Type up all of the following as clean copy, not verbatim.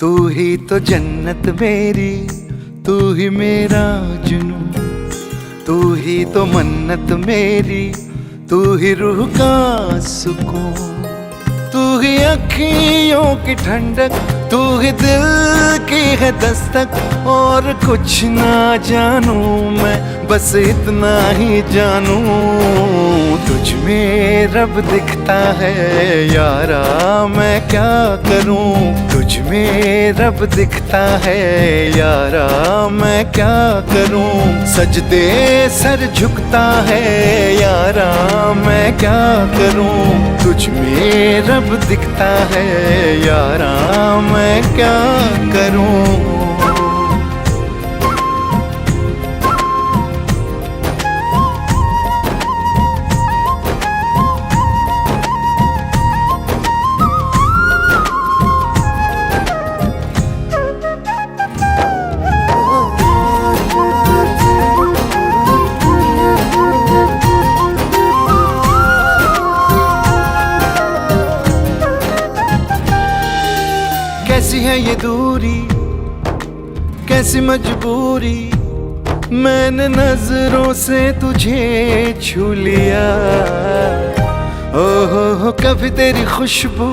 तू ही तो जन्नत मेरी, तू ही मेरा जुनून, तू ही तो मन्नत मेरी, तू ही रूह का सुकून, तू ही अखियों की ठंडक, तू ही दिल की है दस्तक। और कुछ ना जानूं मैं, बस इतना ही जानूं, तुझ में रब दिखता है यारा, मैं क्या करूं। तुझ में रब दिखता है यारा, मैं क्या करूं। सजदे सर झुकता है यारा, मैं क्या करूं। तुझ में रब दिखता है यारा, मैं क्या करूं। कैसी है ये दूरी, कैसी मजबूरी, मैंने नजरों से तुझे छू लिया। हो कभी तेरी खुशबू,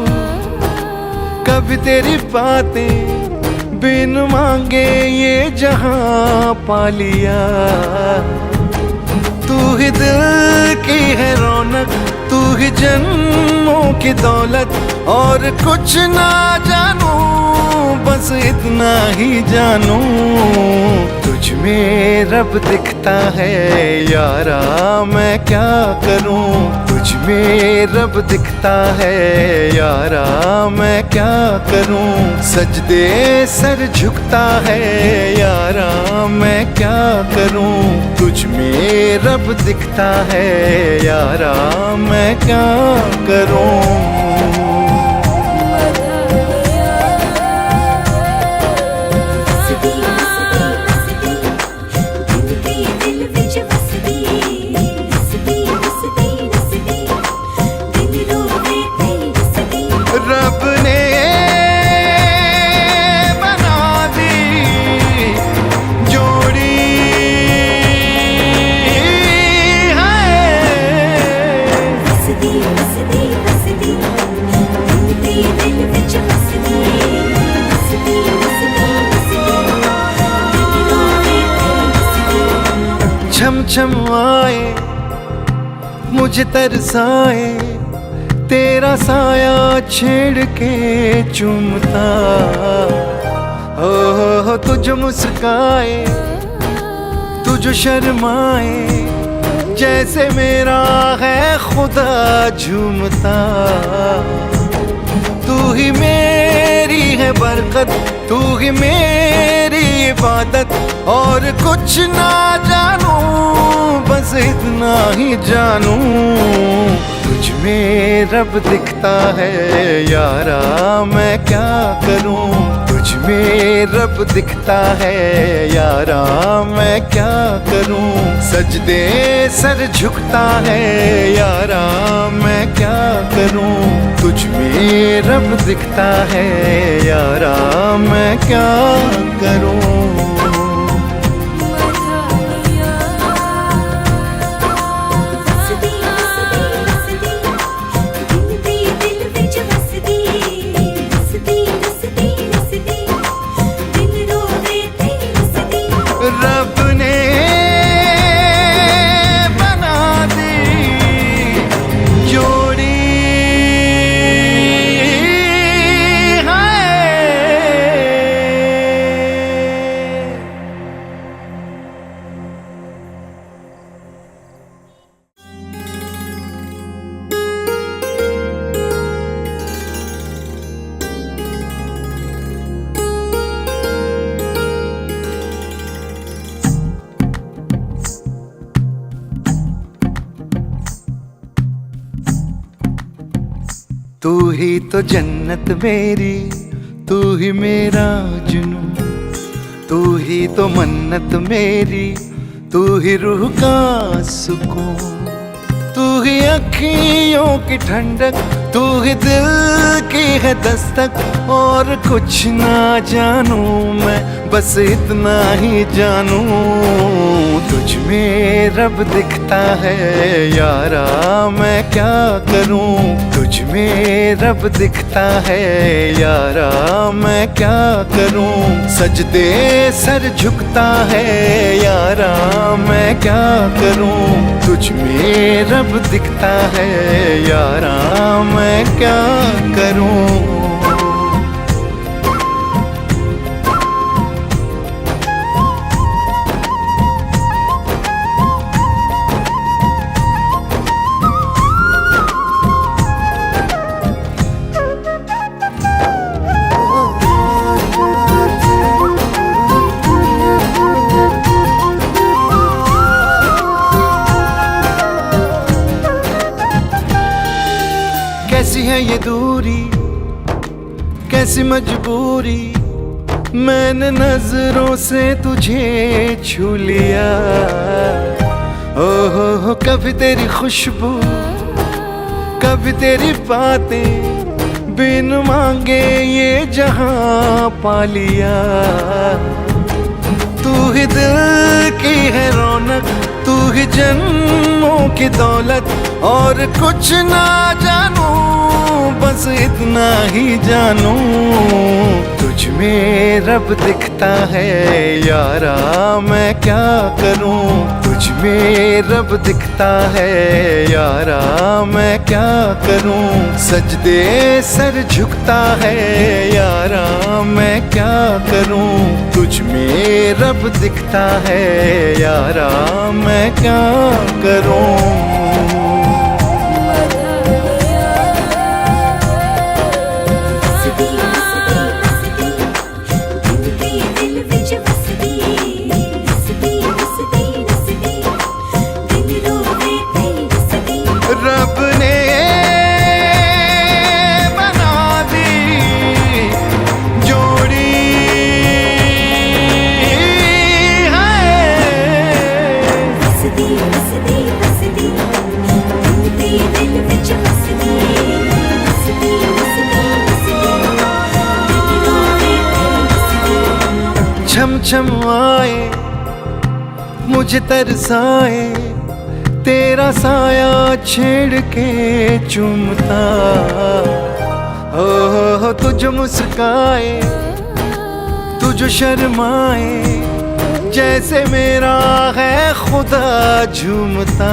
कभी तेरी बातें, बिन मांगे ये जहां पा लिया। तू ही दिल की है रौनक, तू ही जन्मों की दौलत। और कुछ ना जानूं, बस इतना ही जानूं, तुझ में रब दिखता है यारा, मैं क्या करूं। तुझ में रब दिखता है यारा, मैं क्या करूं। सजदे सर झुकता है यारा, मैं क्या करूं। तुझ में रब दिखता है यारा, मैं क्या करूं। रब ने बना दी जोड़ी छम छम आए, मुझे तरसाए, तेरा साया छेड़ के चूमता। हो तुझ मुस्काए, तुझ शर्माए, जैसे मेरा है खुदा झूमता। तू ही मेरी है बरकत, तू ही मेरी इबादत। और कुछ ना जानूं, बस इतना ही जानूं, तुझ में रब दिखता है यारा, मैं क्या करूं। तुझ में रब दिखता है यारा, मैं क्या करूं। सजदे सर झुकता है यारा, मैं क्या करूं। तुझ में रब दिखता है यारा, मैं क्या करूं। रब ने बना दी जोड़ी है। तू ही तो जन्नत मेरी, तू ही मेरा जुनून, तू ही तो मन्नत मेरी, तू ही रूह का सुकून, तू ही अखियों की ठंडक, तू ही दिल की है दस्तक। और कुछ ना जानू मैं, बस इतना ही जानू, तुझ में रब दिखता है यारा, मैं क्या करूं। तुझ में रब दिखता है यारा, मैं क्या करूं। सजदे सर झुकता है यारा, मैं क्या करूं। तुझ में रब दिखता है यारा, मैं क्या करूं। कैसी है ये दूरी, कैसी मजबूरी, मैंने नजरों से तुझे छू लिया। ओहो कभी तेरी खुशबू, कभी तेरी बातें, बिन मांगे ये जहां पा लिया। तू ही दिल की है रौनक, तू ही जन्मों की दौलत। और कुछ ना जानू, बस इतना ही जानू, तुझ में रब दिखता है यारा, मैं क्या करूं। तुझ में रब दिखता है यारा, मैं क्या करूं। सजदे सर झुकता है यारा, मैं क्या करूं। तुझ में रब दिखता है यारा, मैं क्या करूं। रब ने बना दी जोड़ी छम छम आए मुझे तरसाए, तेरा साया छेड़ के चूमता। ओह तुझ मुस्काए, तुझ शर्माए, जैसे मेरा है खुदा झूमता।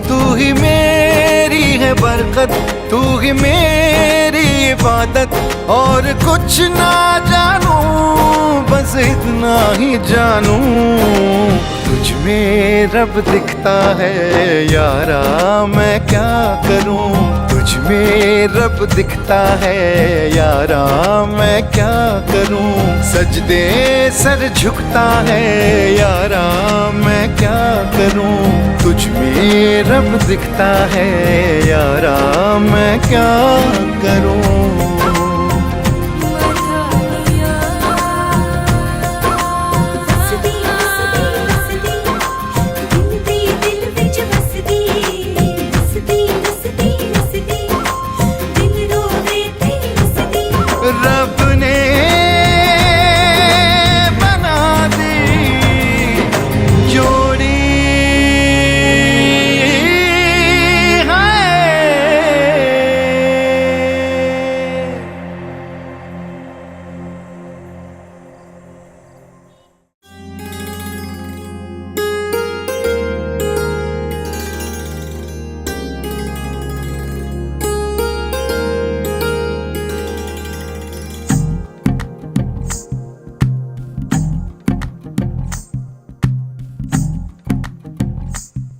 तू ही मेरी है बरकत, तू ही मेरी इबादत। और कुछ ना जानू, बस इतना ही जानू, तुझ में रब दिखता है यारा, मैं क्या करूं। तुझ में रब दिखता है यारा, मैं क्या करूं। सजदे सर झुकता है यारा, मैं क्या करूं। तुझ में रब दिखता है यारा, मैं क्या करूं। रब ने बना दी जोड़ी है।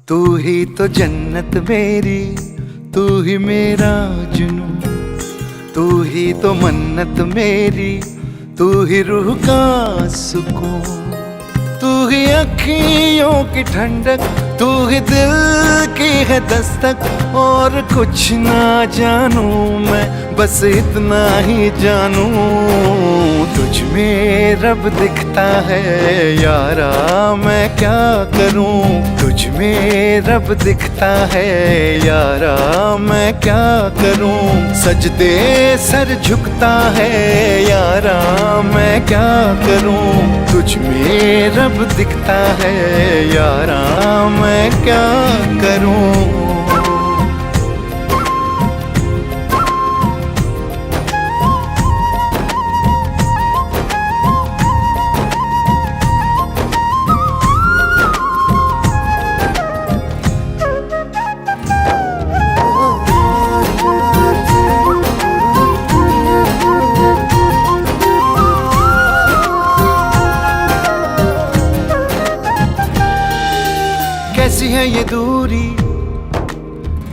तू ही तो जन्नत मेरी, तू ही मेरा जुनू, तू ही तो मन्नत मेरी, तू ही रूह का सुकून। तू ही अखियों की ठंडक, तू ही दिल की है दस्तक। और कुछ ना जानू मैं, बस इतना ही जानू, तुझ में रब दिखता है यारा, मैं क्या करूं। तुझ में रब दिखता है यारा, मैं क्या करूं। सजदे सर झुकता है यारा, मैं क्या करूं। तुझ में रब दिखता है यारा, मैं क्या करूं। कैसी है ये दूरी,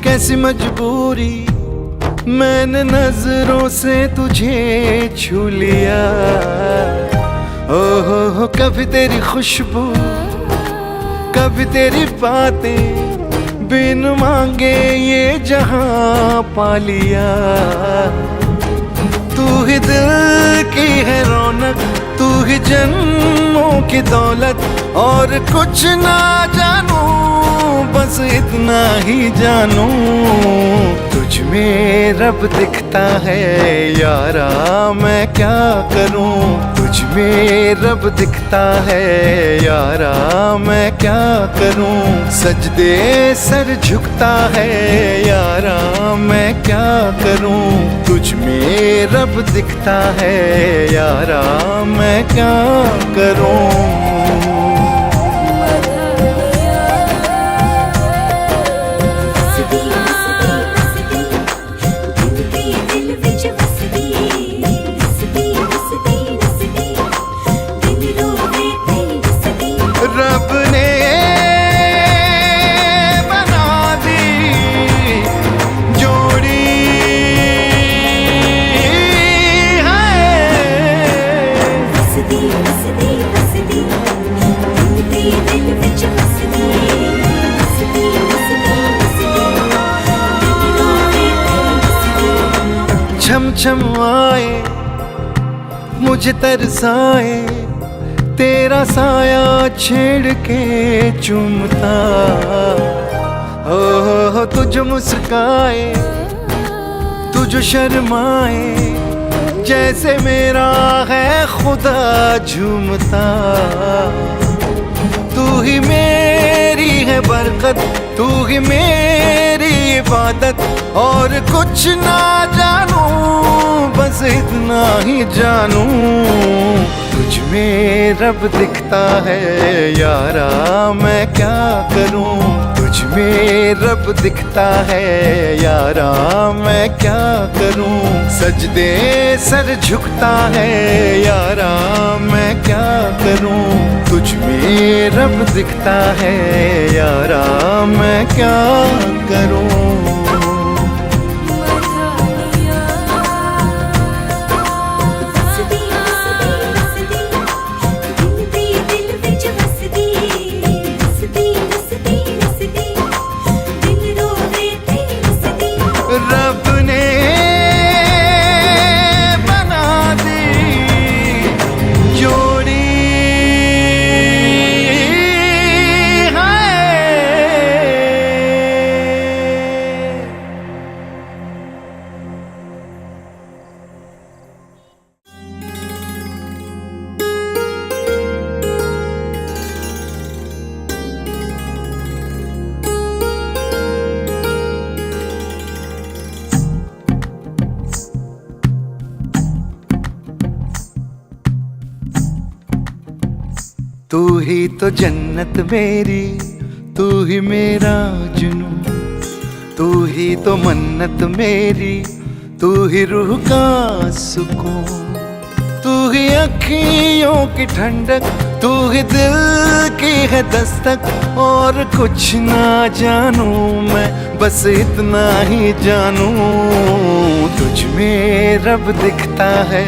कैसी मजबूरी, मैंने नजरों से तुझे छू लिया। ओहो कभी तेरी खुशबू, कभी तेरी बातें, बिन मांगे ये जहां पा लिया। तू ही दिल की है रौनक, तू ही जन्मों की दौलत, और कुछ ना जानू बस इतना ही जानू। तुझ में रब दिखता है यारा, मैं क्या करूं। तुझ में रब दिखता है यारा, मैं क्या करूं। सजदे सर झुकता है यारा, मैं क्या करूं। तुझ में रब दिखता है यारा, मैं क्या करूं। रब ने बना दी जोड़ी छम छम आए मुझे तरसाए, तेरा साया छेड़ के चूमता। हो तुझ मुस्काए, तुझ शर्माए, जैसे मेरा है खुदा झूमता। तू ही मेरी है बरकत, तू ही मेरी इबादत, और कुछ ना जानू बस इतना ही जानू। तुझ में रब दिखता है यारा, मैं क्या करूं। तुझ में रब दिखता है यारा, मैं क्या करूं। सजदे सर झुकता है यारा, मैं क्या करूं। तुझ में रब दिखता है यारा, मैं क्या करूं। रब ने बना दी जोड़ी तू ही तो जन्नत मेरी, तू ही मेरा जुनून, तू ही तो मन्नत मेरी, तू ही रूह का सुकून। तू ही अखियों की ठंडक, तू ही दिल की है दस्तक, और कुछ ना जानू मैं बस इतना ही जानू। तुझ में रब दिखता है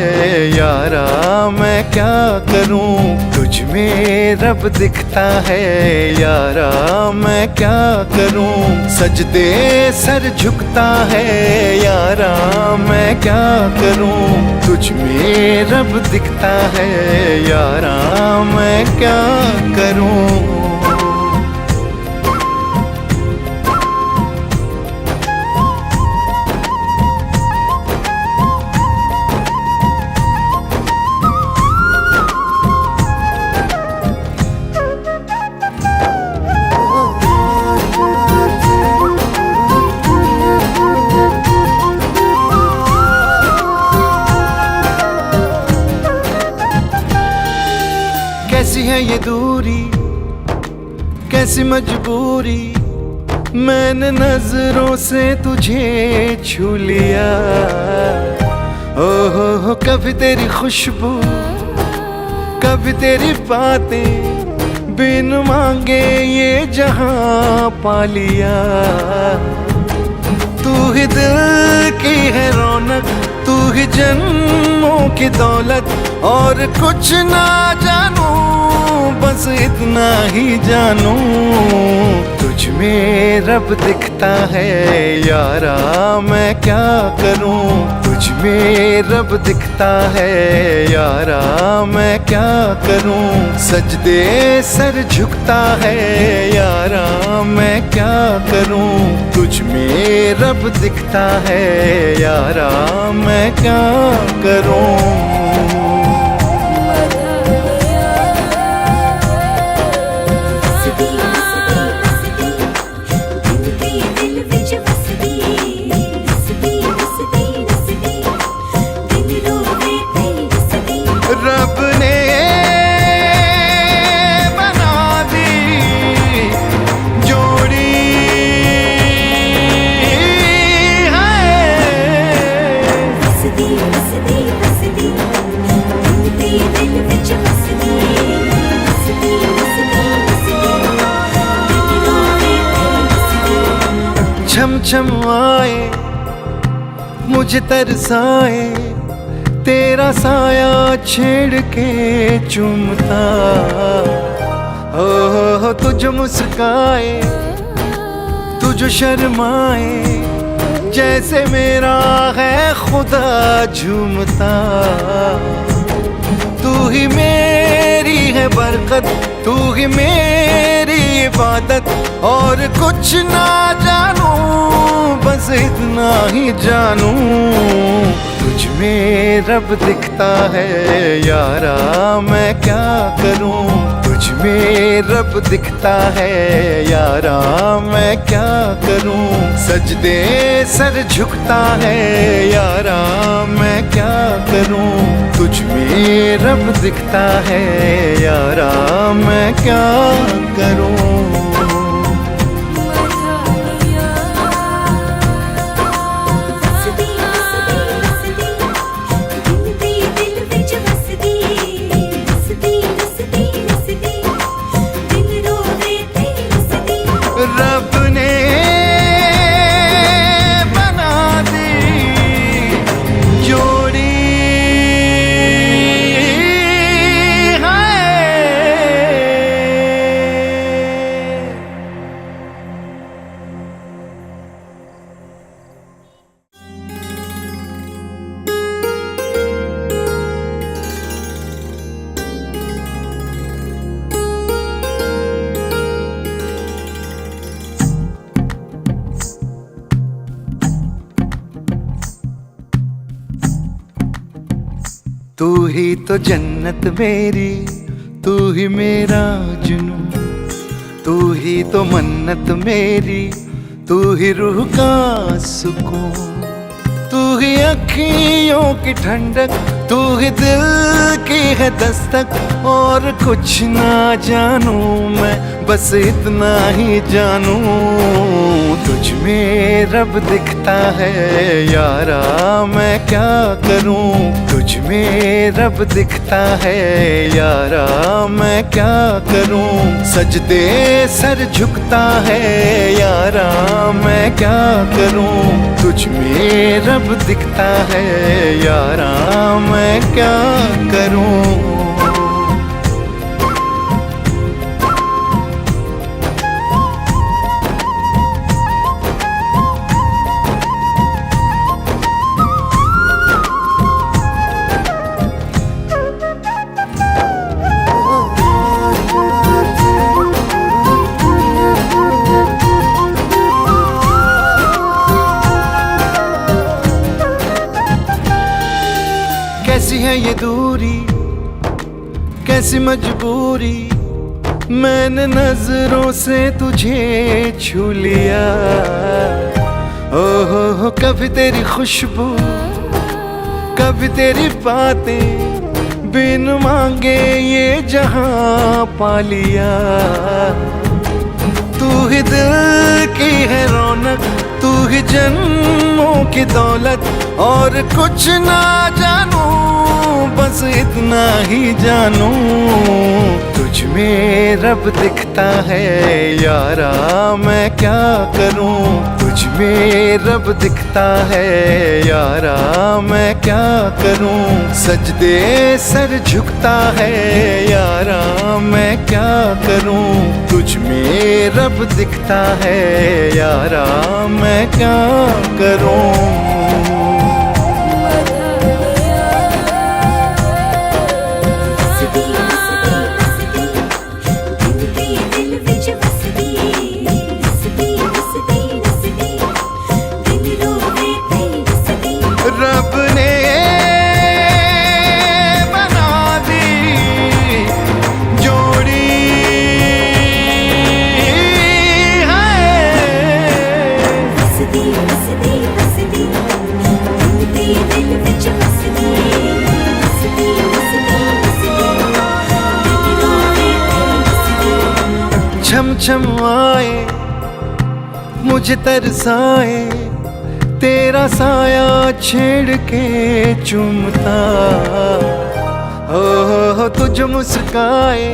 यारा, मैं क्या करूं। तुझ में रब दिखता है यारा, मैं क्या करूं। सजदे सर झुकता है यारा, मैं क्या करूं। तुझ में रब दिखता है यारा, मैं क्या करूं। ये दूरी, कैसी मजबूरी, मैंने नजरों से तुझे छू लिया। ओहो कभी तेरी खुशबू, कभी तेरी बातें, बिन मांगे ये जहां पा लिया। तू ही दिल की है रौनक, तू ही जन्मों की दौलत, और कुछ ना जानू बस इतना ही जानू, तुझ में रब दिखता है यारा मैं क्या करूं। तुझ में रब दिखता है यारा मैं क्या करूं। सजदे सर झुकता है यारा मैं क्या करूं। तुझ में रब दिखता है यारा मैं क्या करूं। रब ने बना दी जोड़ी छम छम आए मुझे तरसाए, तेरा साया छेड़ के चूमता। हो तुझ मुस्काए, तुझ शर्माए, जैसे मेरा है खुदा झूमता। तू ही मेरी है बरकत, तू ही मेरी इबादत, और कुछ ना जानू बस इतना ही जानू। तुझ में रब दिखता है यारा मैं क्या करूं। तुझ में रब दिखता है यारा मैं क्या करूं। सजदे सर झुकता है यारा मैं क्या करूं। तुझ में रब दिखता है यारा मैं क्या करूं। रब ने बना दी जोड़ी है। तू ही तो जन्नत मेरी, तू ही मेरा जुनू, तू ही तो मन्नत मेरी, तू ही रूह का सुकून। तू ही अखियों की ठंडक, तू ही दिल की है दस्तक, और कुछ ना जानू मैं बस इतना ही जानू। तुझ में रब दिखता है यारा मैं क्या करूं। तुझ में रब दिखता है यारा मैं क्या करूं। सजदे सर झुकता है यारा मैं क्या करूं। तुझ में रब दिखता है यारा मैं क्या करूं। कैसी है ये दूरी, कैसी मजबूरी, मैंने नजरों से तुझे छू लिया। ओहो कभी तेरी खुशबू, कभी तेरी बातें, बिन मांगे ये जहां पा लिया। तू ही दिल की है रौनक, तू ही जन्मों की दौलत, और कुछ ना जानू बस इतना ही जानू, तुझ में रब दिखता है यारा मैं क्या करूं। तुझ में रब दिखता है यारा मैं क्या करूं। सजदे सर झुकता है यारा मैं क्या करूं। तुझ में रब दिखता है यारा मैं क्या करूं। रब ने बना दी जोड़ी है। छम छम आए मुझे तरसाए, तेरा साया छेड़ के चूमता। हो तुझ मुस्काए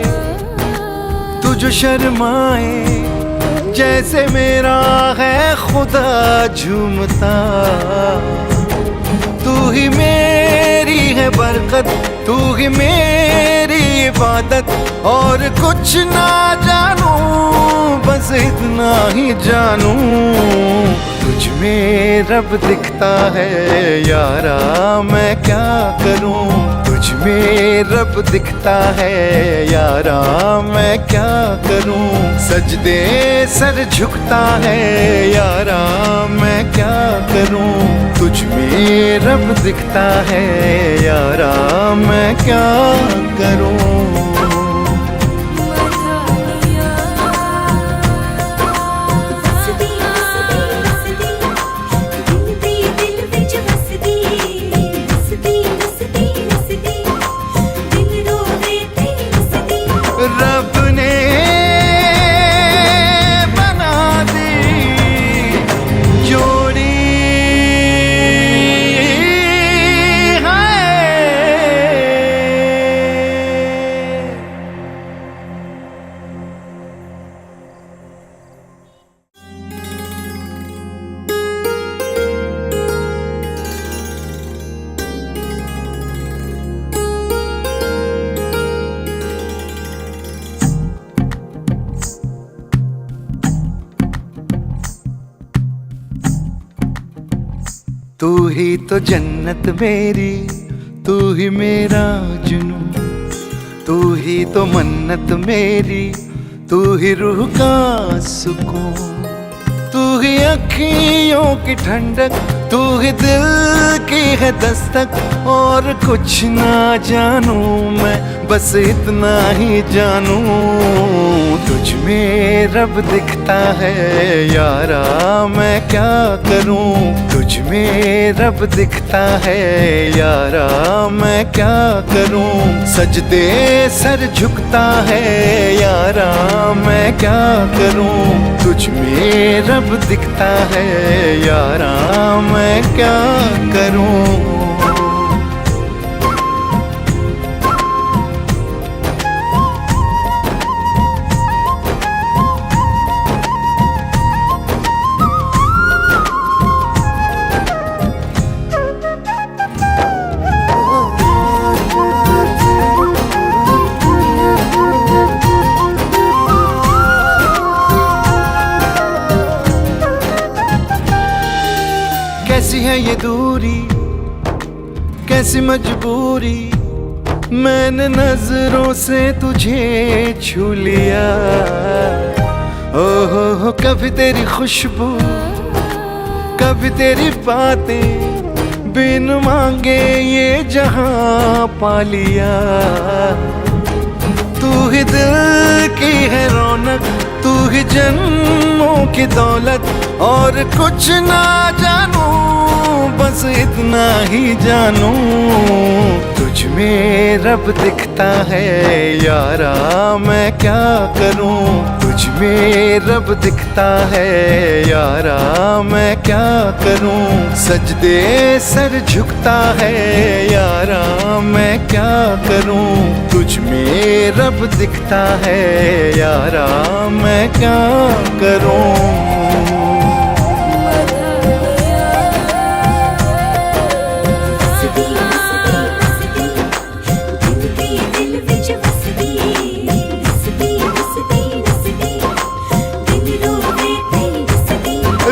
तुझ शर्माए, जैसे मेरा है खुदा झूमता। तू ही मेरी है बरकत, तू ही मेरी इबादत, और कुछ ना जानू बस इतना ही जानू। तुझ में रब दिखता है यारा मैं क्या करूं। तुझ में रब दिखता है यारा मैं क्या करूं। सजदे सर झुकता है यारा मैं क्या करूं। तुझ में रब दिखता है यारा मैं क्या करूं। रब ने बना दी जोड़ी है। तू ही तो जन्नत मेरी, तू ही मेरा जुनून, तू ही तो मन्नत मेरी, तू ही रूह का सुकून। तू ही अखियों की ठंडक, तू ही दिल की है दस्तक, और कुछ ना जानू मैं बस इतना ही जानू। तुझ में रब दिखता है यारा मैं क्या करूं। तुझ में रब दिखता है यारा मैं क्या करूं। सजदे सर झुकता है यारा मैं क्या करूं। तुझ में रब दिखता है यारा मैं क्या करूं। कैसी है ये दूरी, कैसी मजबूरी, मैंने नजरों से तुझे छू लिया। हो कभी तेरी खुशबू, कभी तेरी बातें, बिन मांगे ये जहां पा लिया। तू ही दिल की है रौनक, तू ही जन्मों की दौलत, और कुछ ना जानू बस इतना ही जानू। तुझ तुझ में रब दिखता है यारा, मैं क्या करूं। तुझ में रब दिखता है यारा, मैं क्या करूं। सजदे सर झुकता है यारा, मैं क्या करूं। तुझ में रब दिखता है यारा, मैं क्या करूं।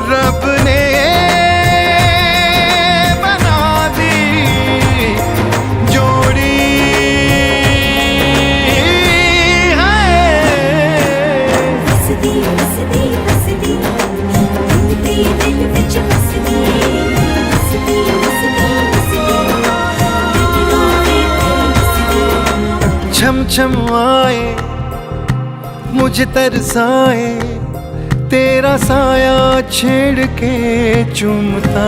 रब ने बना दी जोड़ी छम छम आए मुझे तरसाए, तेरा साया छेड़ के चूमता।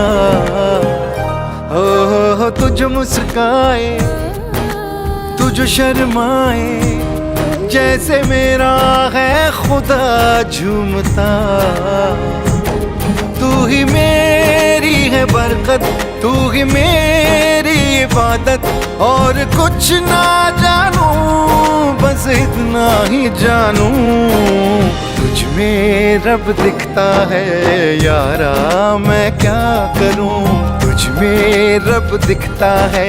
हो तुझ मुस्काए तुझ शर्माए, जैसे मेरा है खुदा झूमता। तू ही मेरी है बरकत, तू ही मेरी इबादत, और कुछ ना जानूं बस इतना ही जानूं। तुझ में रब दिखता है यारा, मैं क्या करूं। तुझ में रब दिखता है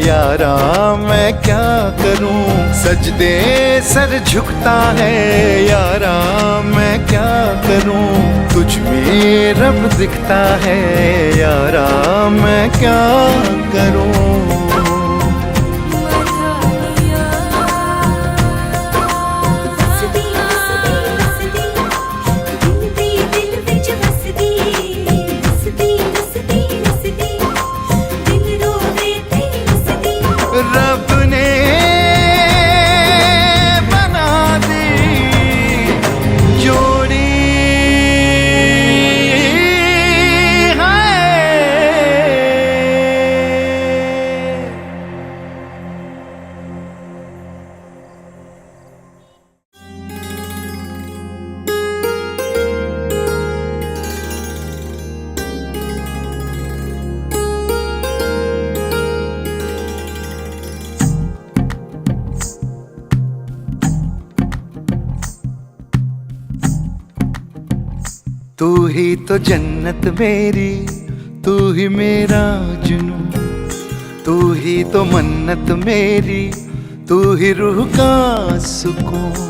यारा, मैं क्या करूं। सजदे सर झुकता है यारा, मैं क्या करूं। तुझ में रब दिखता है यारा, मैं क्या करूं। रब ने बना दी जोड़ी तू ही तो जन्नत मेरी, तू ही मेरा जुनून। तू ही तो मन्नत मेरी, तू ही रूह का सुकून।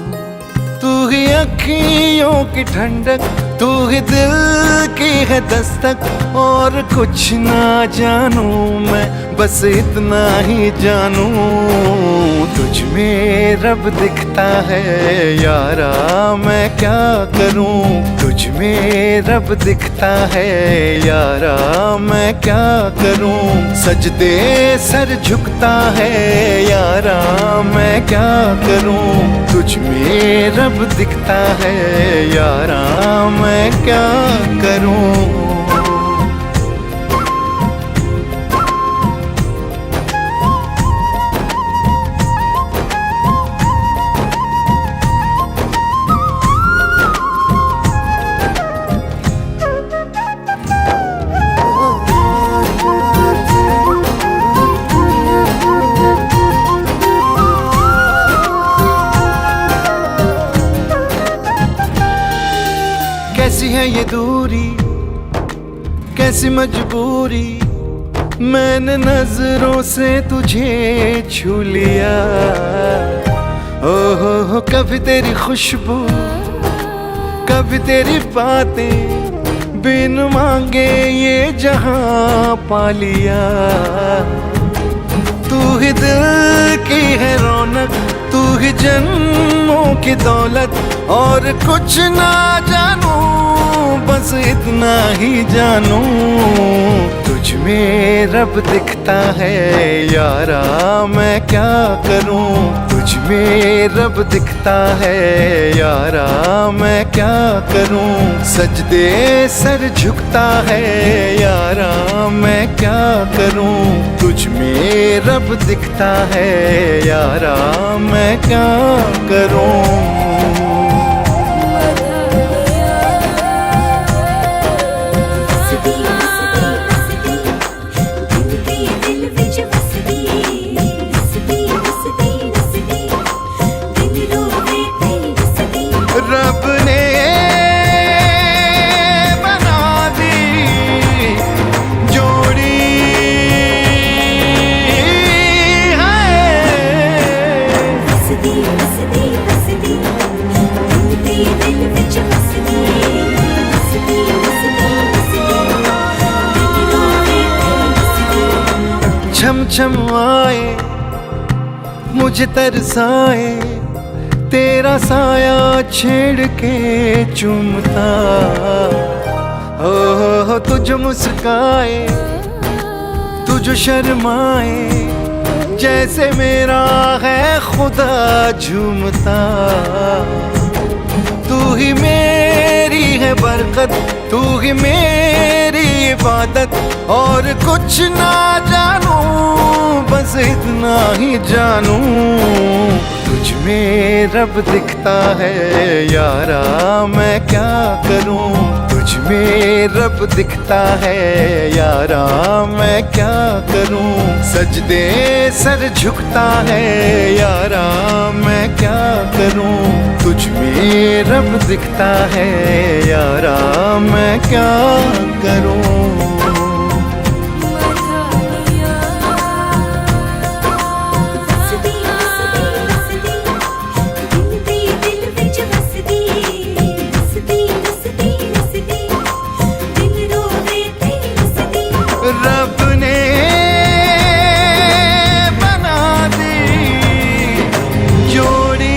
तू ही अखियों की ठंडक, तू ही दिल की है दस्तक, और कुछ ना जानूं मैं बस इतना ही जानूं। तुझ में रब दिखता है यारा, मैं क्या करूं। तुझ में रब दिखता है यारा, मैं क्या करूं। सजदे सर झुकता है यारा, मैं क्या करूं। तुझ में रब दिखता है यारा, मैं क्या करूं। कैसी है ये दूरी, कैसी मजबूरी, मैंने नजरों से तुझे छू लिया। हो कभी तेरी खुशबू, कभी तेरी बातें, बिन मांगे ये जहां पा लिया। तू ही दिल की है रौनक, तू ही जन्मों की दौलत, और कुछ ना जानूं बस इतना ही जानूं। तुझ में रब दिखता है यारा, मैं क्या करूं। तुझ तुझ में रब दिखता है यारा, मैं क्या करूं। सजदे सर झुकता है यारा, मैं क्या करूं। तुझ में रब दिखता है यारा, मैं क्या करूं। रब ने बना दी जोड़ी छम छम आए मुझे तरसाए, तेरा साया छेड़ के चूमता। हो तुझ मुस्काए तुझ शर्माए, जैसे मेरा है खुदा झूमता। तू ही मेरी है बरकत, तू ही मेरी इबादत, और कुछ ना जानूं बस इतना ही जानूं। तुझ में रब दिखता है यारा, मैं क्या करूं। तुझ में रब दिखता है यारा, मैं क्या करूं। सजदे सर झुकता है यारा, मैं क्या करूं। तुझ में रब दिखता है यारा, मैं क्या करूं। रब ने बना दी जोड़ी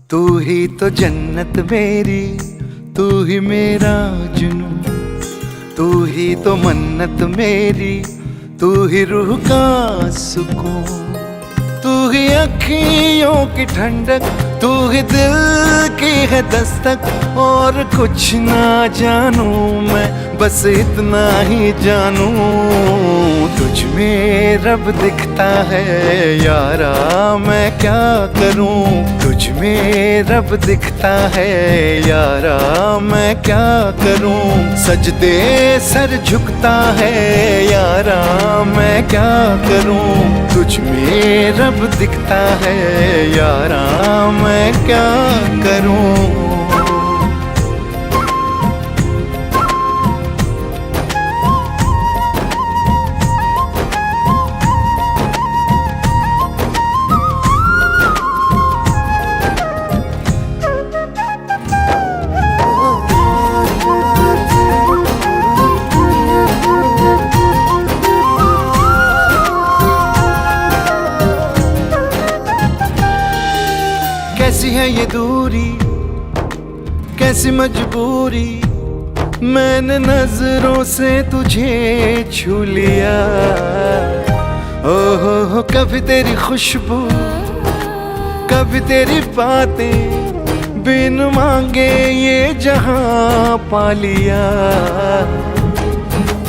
तू ही तो जन्नत मेरी, तू ही मेरा जुनू। तू ही तो मन्नत मेरी, तू ही रूह का सुकून। तू ही अखियों की ठंडक, तू ही दिल की है दस्तक, और कुछ ना जानूं मैं बस इतना ही जानूं। तुझ में रब दिखता है यारा, मैं क्या करूं। तुझ में रब दिखता है यारा, मैं क्या करूं। सजदे सर झुकता है यारा, मैं क्या करूं। तुझ में रब दिखता है यारा, मैं क्या करूं। कैसी है ये दूरी, कैसी मजबूरी, मैंने नजरों से तुझे छू लिया। ओहो कभी तेरी खुशबू, कभी तेरी बातें, बिन मांगे ये जहां पा लिया।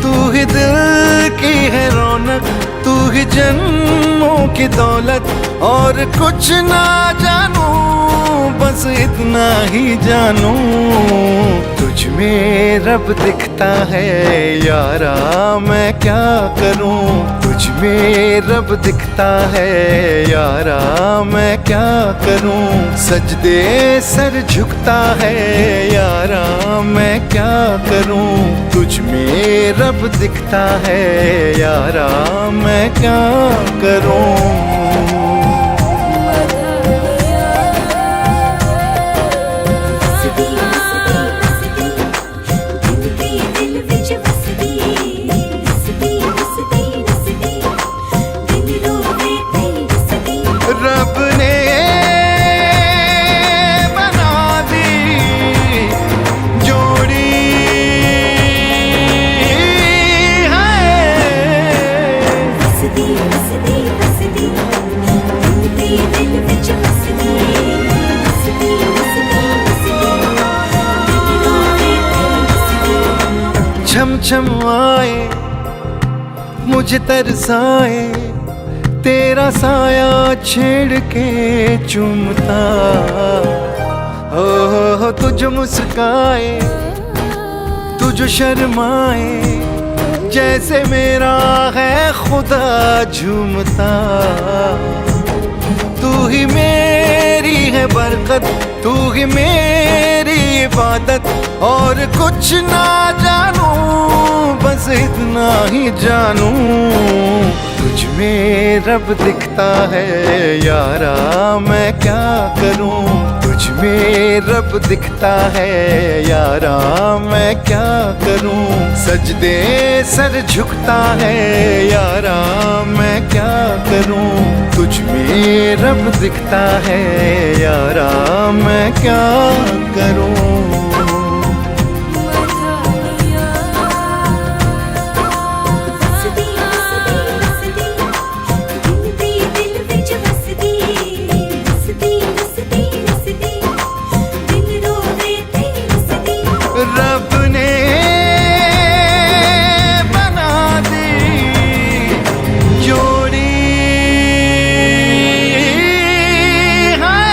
तू ही दिल की है रौनक, तू ही जन्मों की दौलत, और कुछ ना जानूं बस इतना ही जानूं। तुझ में रब दिखता है यारा, मैं क्या करूं। तुझ में रब दिखता है यारा, मैं क्या करूं। सजदे सर झुकता है यारा, मैं क्या करूं। तुझ में रब दिखता है यारा, मैं क्या करूं। ਵਸਦੀ ਵਸਦੀ ਵਸਦੀ ਦਿਲ ਦੀ ਦਿਲ ਵਿੱਚ ਵਸਦੀ ਵਸਦੀ ਵਸਦੀ ਵਸਦੀ ਦਿਲ ਰੋਵੇ ਤੇ ਵਸਦੀ छम छम आए मुझे तरसाए तेरा साया छेड़ के चूमता हो तुझ मुस्काए तुझ शर्माए जैसे मेरा है खुदा झूमता तू ही मेरी है बरकत तू ही मेरी इबादत और कुछ ना जानूं बस इतना ही जानूं तुझ में रब दिखता है यारा मैं क्या करूं तुझ में रब दिखता है यारा मैं क्या करूं सजदे सर झुकता है यारा मैं क्या करूं तुझ में रब दिखता है यारा मैं क्या करूं रब ने बना दी जोड़ी है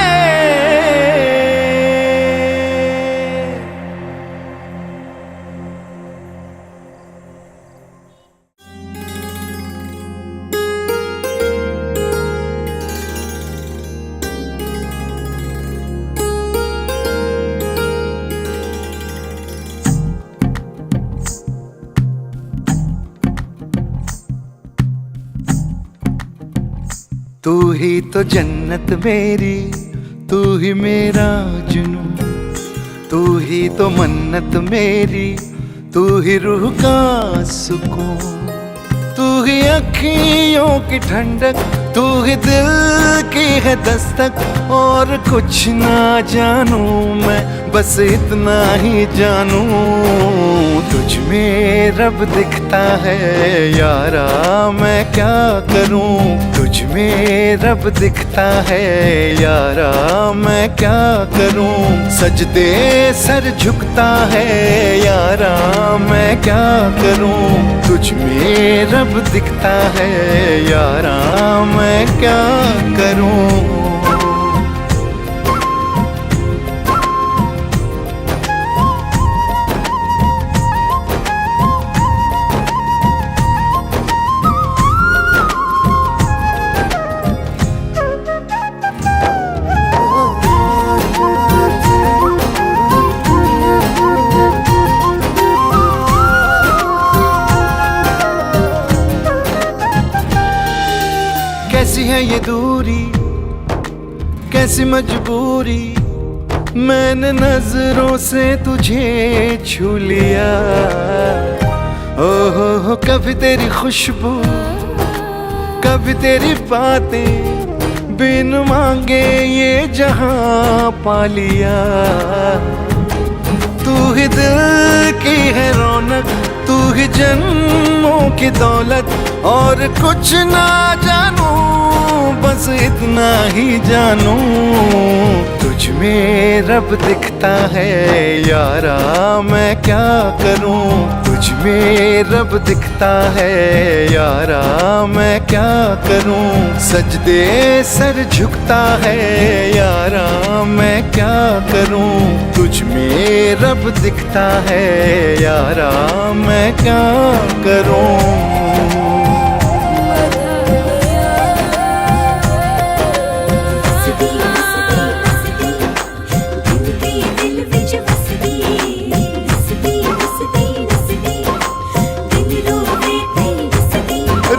तू ही तो जन्नत मेरी तू ही मेरा जुनून तू ही तो मन्नत मेरी तू ही रूह का सुकून तू ही अखियों की ठंडक तू ही दिल की है दस्तक और कुछ ना जानूं मैं बस इतना ही जानूं तुझ में रब दिखता है यारा मैं क्या करूं तुझ में रब दिखता है यारा मैं क्या करूं सजदे सर झुकता है यारा मैं क्या करूं तुझ में रब दिखता है यारा मैं क्या करूं कैसी है ये दूरी कैसी मजबूरी मैंने नजरों से तुझे छू लिया हो कभी तेरी खुशबू कभी तेरी बातें बिन मांगे ये जहां पा लिया तू ही दिल की है रौनक तू ही जन्मों की दौलत और कुछ ना जानूं बस इतना ही जानूं तुझ में रब दिखता है यारा मैं क्या करूं तुझ में रब दिखता है यारा मैं क्या करूं सजदे सर झुकता है यारा मैं क्या करूं तुझ में रब दिखता है यारा मैं क्या करूं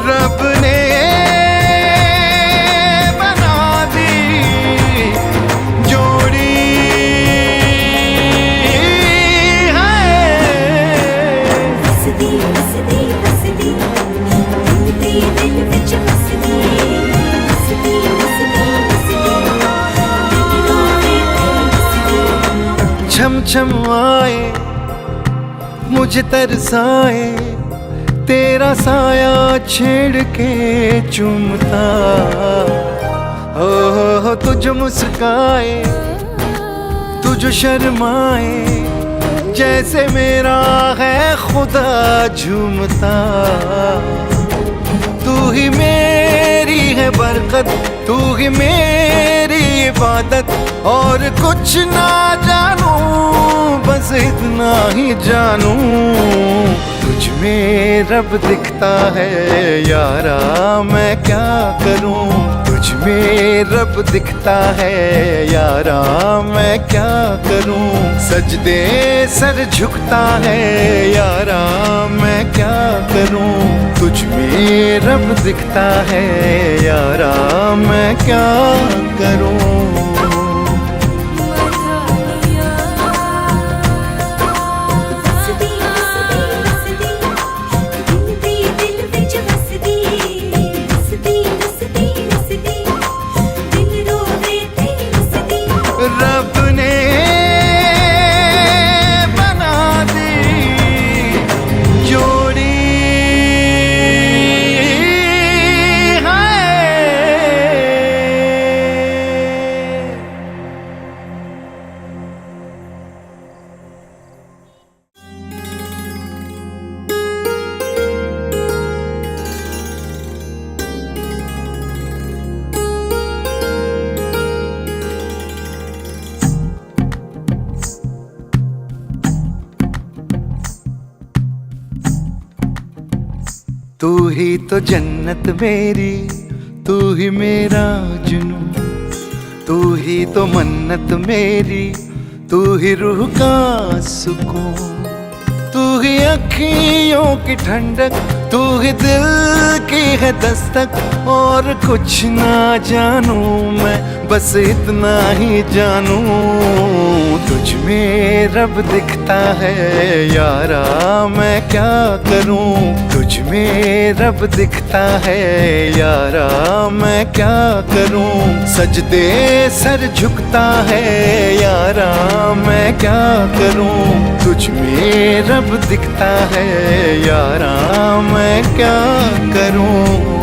रब ने बना दी जोड़ी छम छम आए मुझे तरसाए तेरा साया छेड़ के चूमता, हो तुझ मुस्काए तुझ शर्माए, जैसे मेरा है खुदा झूमता। तू ही मेरी है बरकत, तू ही मेरी इबादत, और कुछ ना जानूं बस इतना ही जानूं, तुझ में रब दिखता है यारा मैं क्या करूं। तुझ में रब दिखता है यारा मैं क्या करूं, सजदे सर झुकता है यारा मैं क्या करूं। तुझ में रब दिखता है यारा मैं क्या करूं। रब ने बना दी जोड़ी है। तू ही तो जन्नत मेरी, तू ही मेरा जुनून, तू ही तो मन्नत मेरी, तू ही रूह का सुकून। तू ही अखियों की ठंडक, तू ही दिल की है दस्तक, और कुछ ना जानूं मैं बस इतना ही जानूं, तुझ में रब दिखता है यारा मैं क्या करूं। तुझ में रब दिखता है यारा मैं क्या करूं, सजदे सर झुकता है यारा मैं क्या करूं। तुझ में रब दिखता है यारा मैं क्या करूं।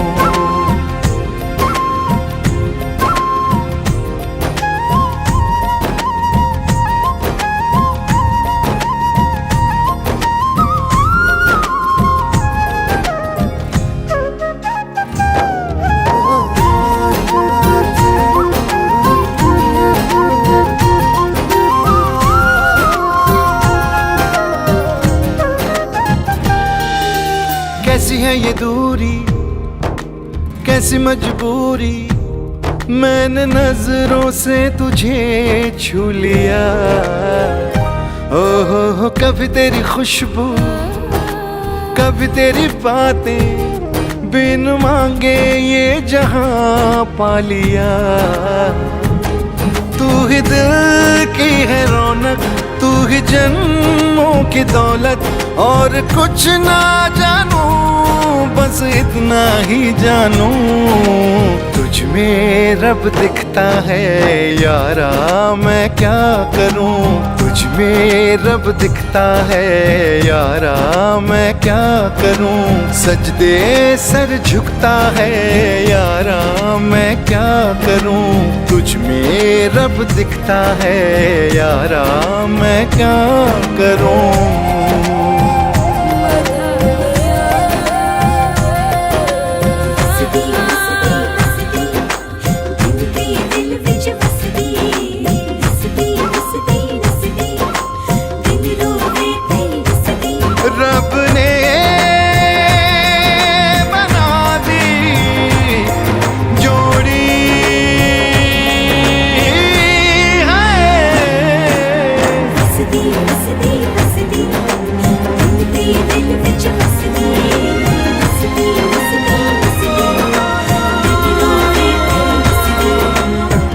कैसी है ये दूरी, कैसी मजबूरी, मैंने नजरों से तुझे छू लिया। ओहो कभी तेरी खुशबू, कभी तेरी बातें, बिन मांगे ये जहां पा लिया। तू ही दिल की है रौनक, तू ही जन्मों की दौलत, और कुछ ना जानूं बस इतना ही जानूं, तुझ में रब दिखता है यारा मैं क्या करूं। तुझ में रब दिखता है यारा मैं क्या करूं, सजदे सर झुकता है यारा मैं क्या करूं। तुझ में रब दिखता है यारा मैं क्या करूं। रब ने बना दी जोड़ी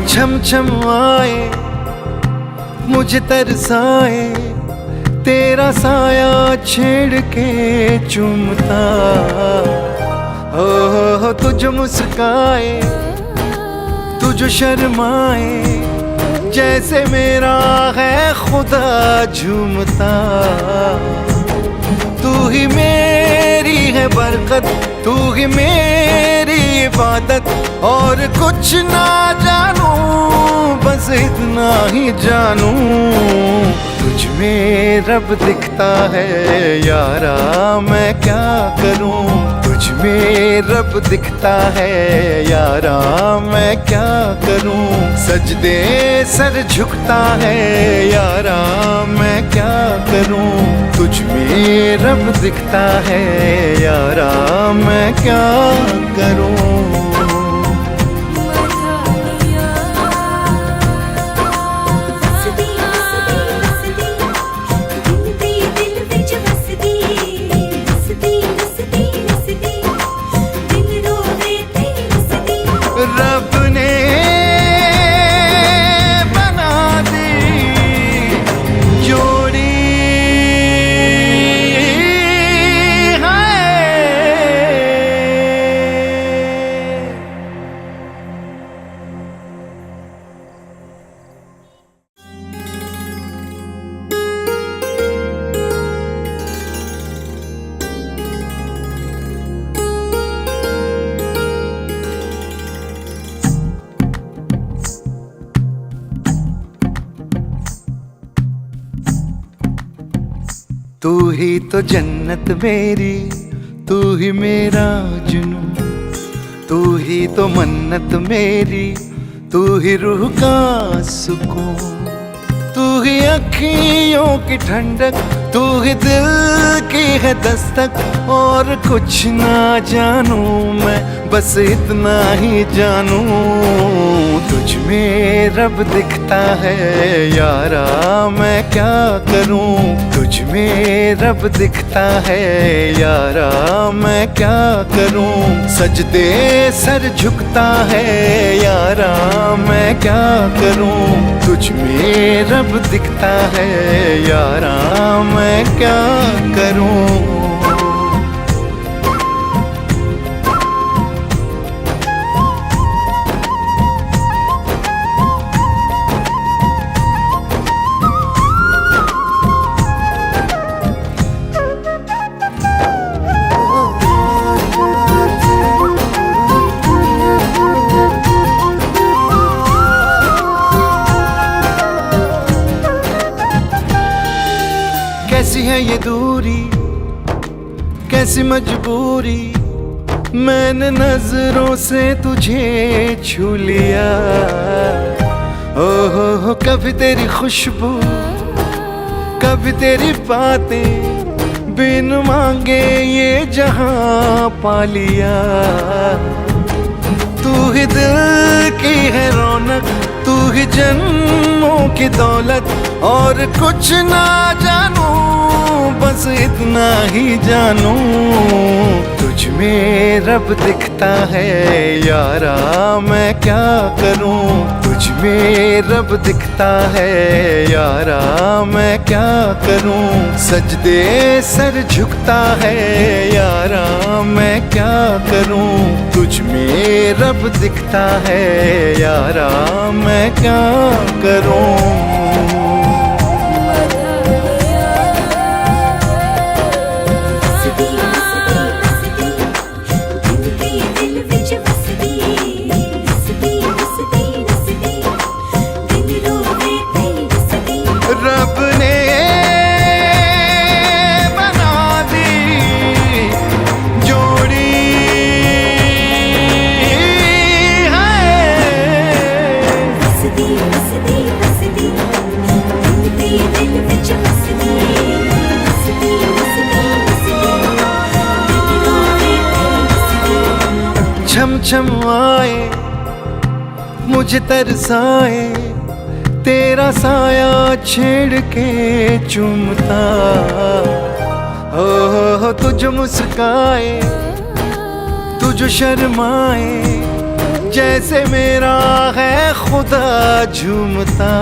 छम छम आए मुझे तरसाए, तेरा साया छेड़ के चूमता। हो तुझ मुस्काए तुझ शर्माए, जैसे मेरा है खुदा झूमता। तू ही मेरी है है बरकत, तू ही मेरी इबादत। और कुछ ना जानूं, बस इतना ही जानूं, तुझ में रब दिखता है यारा, मैं क्या करूं। तुझ में रब दिखता है यारा, मैं क्या करूं। सजदे सर झुकता है यारा, मैं क्या करूं। तुझ में रब दिखता है यारा, मैं क्या करूं। रब ने बना दी जोड़ी है। तू ही तो जन्नत मेरी, तू ही मेरा जुनून, तू ही तो मन्नत मेरी, तू ही रूह का सुकून। तू ही अखियों की ठंडक, तू ही दिल की है दस्तक। और कुछ ना जानूं मैं, बस इतना ही जानूं, तुझ में रब दिखता है यारा, मैं क्या करूं। तुझ में रब दिखता है यारा, मैं क्या करूं। सजदे सर झुकता है यारा, मैं क्या करूं। तुझ में रब दिखता है यारा, मैं क्या करूं। कैसी है ये दूरी, कैसी मजबूरी, मैंने नजरों से तुझे छू लिया। ओहो कभी तेरी खुशबू, कभी तेरी बातें, बिन मांगे ये जहां पा लिया। तू ही दिल की है रौनक, तू ही जन्मों की दौलत। और कुछ ना जानूं, बस इतना ही जानूं, तुझ में रब दिखता है यारा, मैं क्या करूं। तुझ में रब दिखता है यारा, मैं क्या करूं। सजदे सर झुकता है यारा, मैं क्या करूं। तुझ में रब दिखता है यारा, मैं क्या करूं। रब ने बना दी जोड़ी छम छम आए मुझे तरसाए, तेरा साया छेड़ के चूमता। हो तुझ मुस्काए, तुझ शर्माए, जैसे मेरा है खुदा झूमता।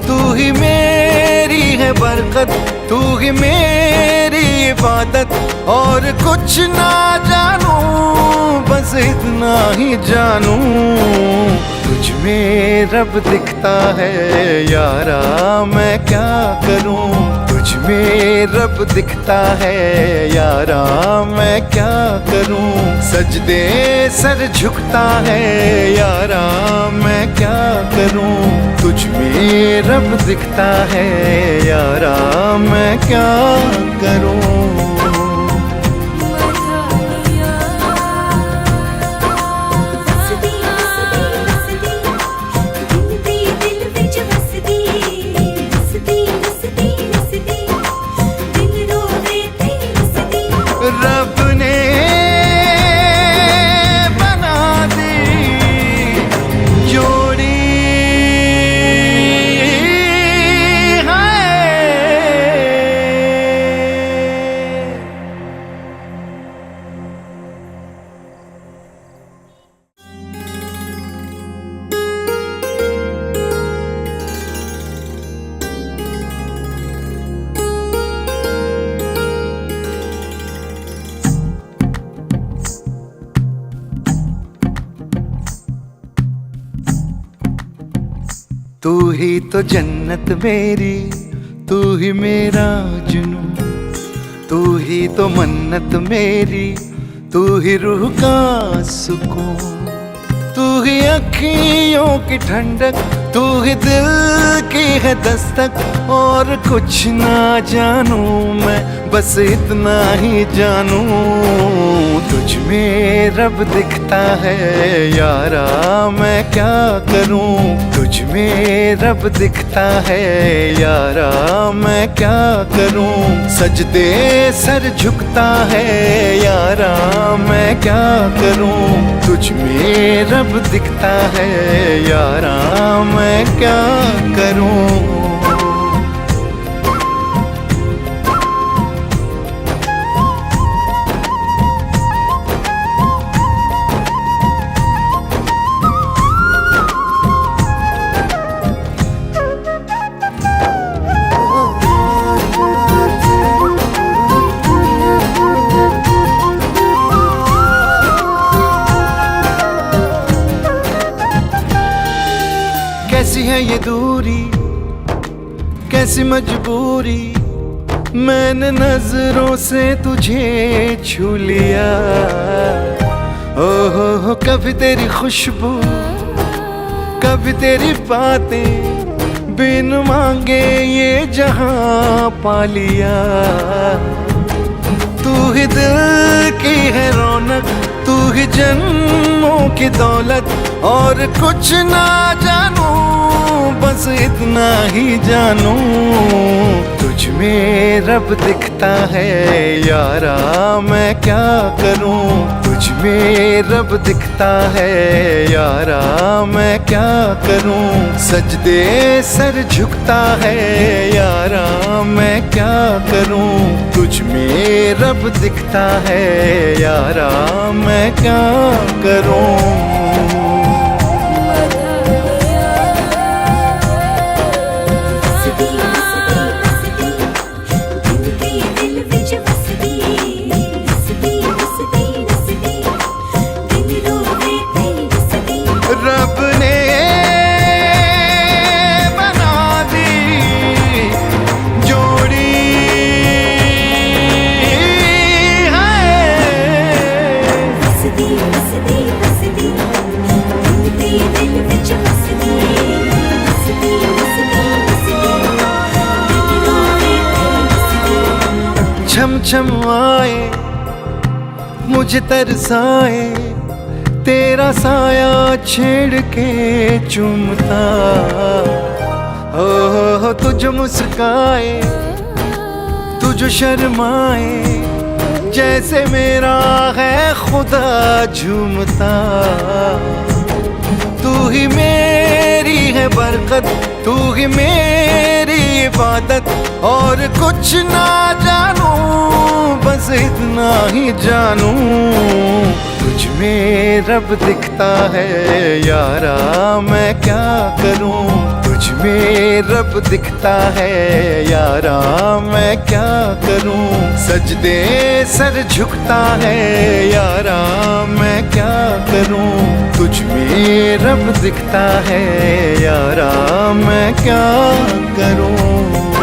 तू ही मेरी है बरकत, तू ही मेरी इबादत। और कुछ ना जानूं, बस इतना ही जानूं, तुझ में रब दिखता है यारा, मैं क्या करूं। तुझ में रब दिखता है यारा, मैं क्या करूं। सजदे सर झुकता है यारा, मैं क्या करूं। तुझ में रब दिखता है यारा, मैं क्या करूं। रब ने बना दी जोड़ी है। तू ही तो जन्नत मेरी, तू ही मेरा जुनून, तू ही तो मन्नत मेरी, तू ही रूह का सुकून। तू ही अखियों की ठंडक, तू ही दिल की है दस्तक। और कुछ ना जानूं मैं, बस इतना ही जानूं। तुझ में रब दिखता है यारा, मैं क्या करूं। तुझ में रब दिखता है यारा, मैं क्या करूं। सजदे सर झुकता है यारा, मैं क्या करूं। तुझ में रब दिखता है यारा, मैं क्या करूं। कैसी है ये दूरी, कैसी मजबूरी, मैंने नजरों से तुझे छू लिया। ओहो कभी तेरी खुशबू, कभी तेरी बातें, बिन मांगे ये जहां पा लिया। तू ही दिल की है रौनक, तू ही जन्मों की दौलत। और कुछ ना जानूं, बस इतना ही जानूं। तुझ में रब दिखता है यारा, मैं क्या करूं। तुझ में रब दिखता है यारा, मैं क्या करूं। सजदे सर झुकता है यारा, मैं क्या करूं। तुझ में रब दिखता है यारा, मैं क्या करूं। रब ने बना दी जोड़ी है। छम छम आए मुझे तरसाए, तेरा साया छेड़ के चूमता। हो तुझ मुस्काए, तुझ शर्माए, जैसे मेरा है खुदा झूमता। तू ही मेरी है बरकत, तू ही मेरी इबादत। और कुछ ना जानूं, बस इतना ही जानूं। तुझ में रब दिखता है यारा, मैं क्या करूं। तुझ में रब दिखता है यारा, मैं क्या करूं। सजदे सर झुकता है यारा, मैं क्या करूं। तुझ में रब दिखता है यारा, मैं क्या करूं।